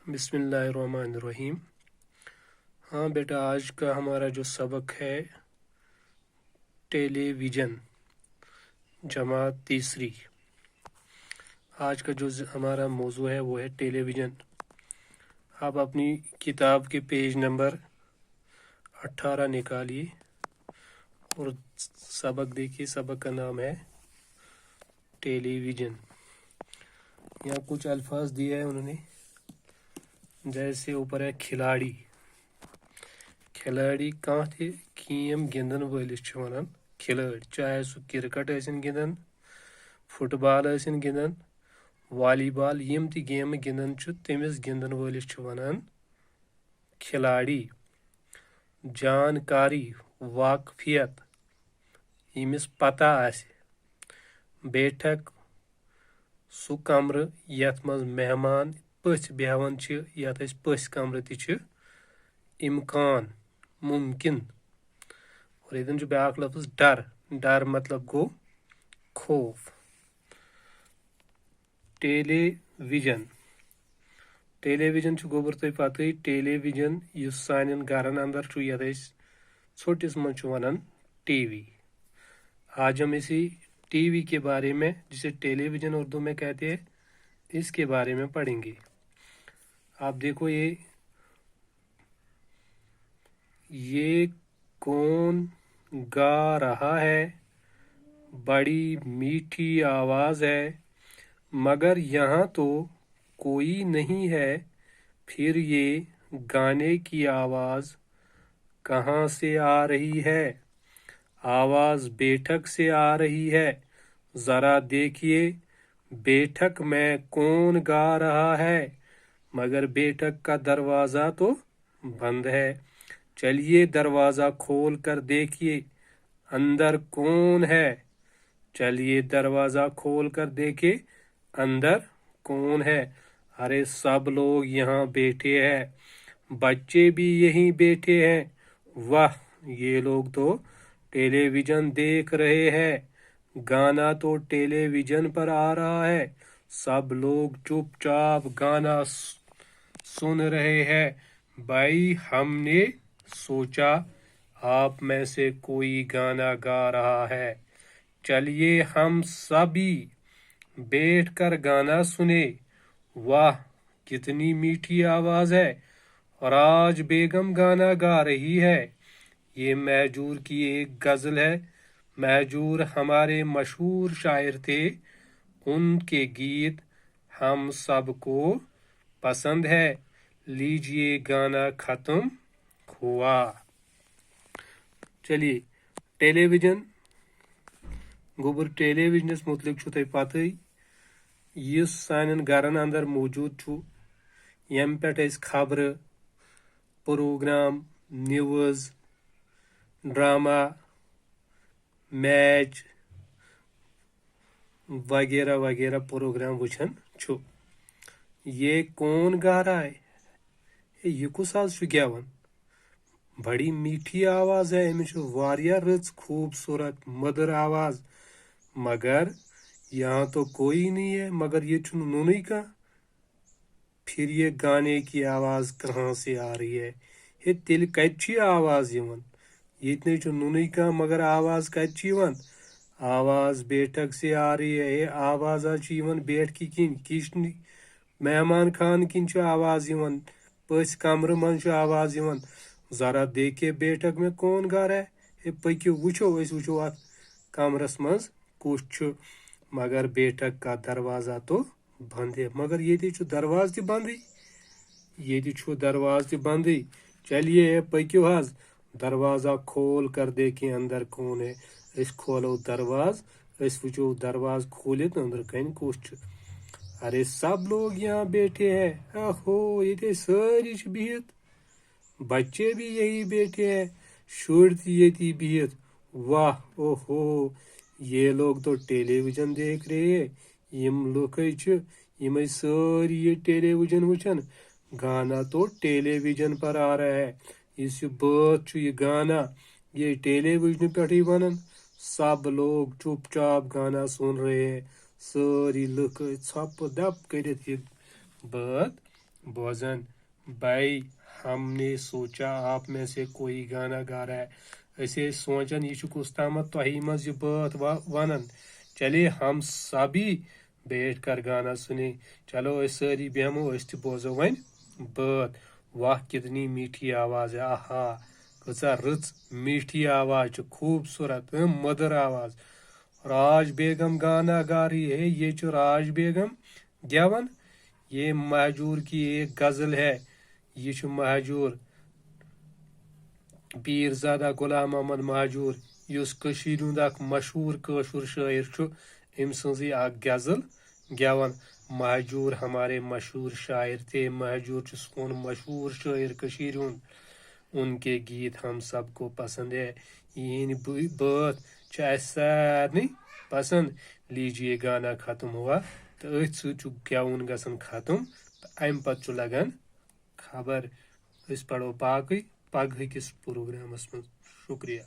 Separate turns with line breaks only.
बिस्मिल्लाहिर्रहमानिर्रहीम। हाँ बेटा, आज का हमारा जो सबक है टेलीविज़न जमात तीसरी। आज का जो हमारा मौजू है वो है टेलीविज़न। आप अपनी किताब के पेज नंबर 18 निकालिए और सबक देखिए। सबक का नाम है टेलीविज़न। यहाँ कुछ अल्फाज दिए हैं उन्होंने, जैसे ऊपर है खिलाड़ी। खिलाड़ी कहाँ थे गेम गिंदन वलिस छ वनान खिलाड़ी, चाहे सह क्रिकेट गिंदन गिंदन, फुटबॉल गिंदन, वॉलीबॉल, यम ति गेम गिंदन तमिस गिंदन वलिस छ वनान खिलाड़ी। जानकारी, वाकफियत, यमिस पता आसे। बैठक, सु कमर यथ मज मेहमान पथ बेहवन छ, यथ अस पथ कमर ति छ। इम्कान, मुमकिन। और इधन जो ब्याक लफ्ज डर। डर मतलब गो खौफ। टेलीविजन। टेलीविजन गोबर तुम पत टेलीविजन युस सान गरन अंदर यथ छोटिस मज वनान टीवी। आज हम इसी टीवी के बारे में, जिसे टेलीविजन उर्दू में कहते हैं, इसके बारे में पढ़ेंगे। आप देखो ये कौन गा रहा है? बड़ी मीठी आवाज है, मगर यहाँ तो कोई नहीं है। फिर ये गाने की आवाज कहाँ से आ रही है? आवाज बैठक से आ रही है। जरा देखिए बैठक में कौन गा रहा है, मगर बैठक का दरवाजा तो बंद है। चलिए दरवाजा खोल कर देखिए अंदर कौन है। चलिए दरवाजा खोल कर देखे अंदर कौन है। अरे सब लोग यहाँ बैठे हैं, बच्चे भी यहीं बैठे हैं। वाह, ये लोग तो टेलीविजन देख रहे हैं। गाना तो टेलीविजन पर आ रहा है। सब लोग चुपचाप गाना सुन रहे हैं। भाई, हमने सोचा आप में से कोई गाना गा रहा है। चलिए हम सभी बैठकर गाना सुने। वाह, कितनी मीठी आवाज है। और आज बेगम गाना गा रही है। ये महजूर की एक गजल है। महजूर हमारे मशहूर शायर थे। उनके गीत हम सबको पसंद है। लीजिए गाना खत्म हुआ। चलिए टेलीविजन गोबर टेलीविजनस मुतलिक छु तय पतई। यस सान गरन अंदर मौजूद छु, यम पे खबर, प्रोग्राम, न्यूज, ड्रामा, मैच वगैरह वगैरह प्रोग्राम वुचन छु। ये कौन गा रहा है? ये कुस आज छु गेवन? बड़ी मीठी आवाज है। अमिस वारिया रच खूबसूरत मधुर आवाज, मगर यहाँ तो कोई नहीं है। मगर ये छु नुनई का। फिर ये गाने की आवाज कहाँ से आ रही है? ये तिल कच्ची आवाज यवन। ये इतने छु नुनई का, मगर आवाज कच्ची यवन। आवाज बैठक से आ रही है। ये आवाज यवन बैठ की किन किचन मेहमान खान किन आवाज यवन, पस कमर मन आवाज यवन। जरा देखे बैठक में कौन गा रहा है। ये पक्यो वुचो वुचो अत कमरस मज कुछ छु, मगर बैठक का दरवाजा तो बंद है। मगर ये दरवाज ति बंद, ये दरवाज ति बंद। चलिए पक्यो हज दरवाजा खोल कर देखें अंदर कौन है। इस खोलो दरवाज, इस वुचो दरवाज खोलित अंदर कन कुछ छु। अरे सब लोग यहाँ बैठे हैं। अहो, ये सारी बिहित, बच्चे भी यही बैठे हैं, शुर ये बिहित। वाह ओहो, ये लोग तो टेलीविजन देख रहे हैं। यम लुक यम सारी ये टेलीविजन वुचन। गाना तो टेलीविजन पर आ रहा है। इस बात ये गाना ये टेलीविजन पे ही बनन। सब लोग चुपचाप गाना सुन रहे हैं। सारी लुक छप दप कर बात भोजन भाई हमने सोचा आप में से कोई गाना गा रहा है ऐसे सोचन ये कुछ तामत तो ही मज ये बात वनन चलिए हम सभी बैठ कर गाना सुने चलो इस सारी बेहमो इस बोजो वन बात वाह कितनी मीठी आवाज है आहा कचा रच मीठी आवाज खूबसूरत मधुर आवाज राज बेगम गाना गा रही है ये जो राज बेगम गेवन ये महजूर की एक गजल है ये जो महजूर पीरजादा गुलाम अहमद महजूर युस कशीर हुंद अख मशहूर कशुर शायर छु अम सजी अख गजल गेवन महजूर हमारे मशहूर शायर थे महजूर छु सोन मशहूर शायर कशीर हुंद उनके गीत हम सबको पसंद है यही बात सारे पसंद लीजिए गाना खत्म हुआ तो अथ सु गेवन गसन खत्म तो अम पत लगान खबर अस पढ़ो बाकी पगह किस प्रोग्रामस मज शुक्रिया।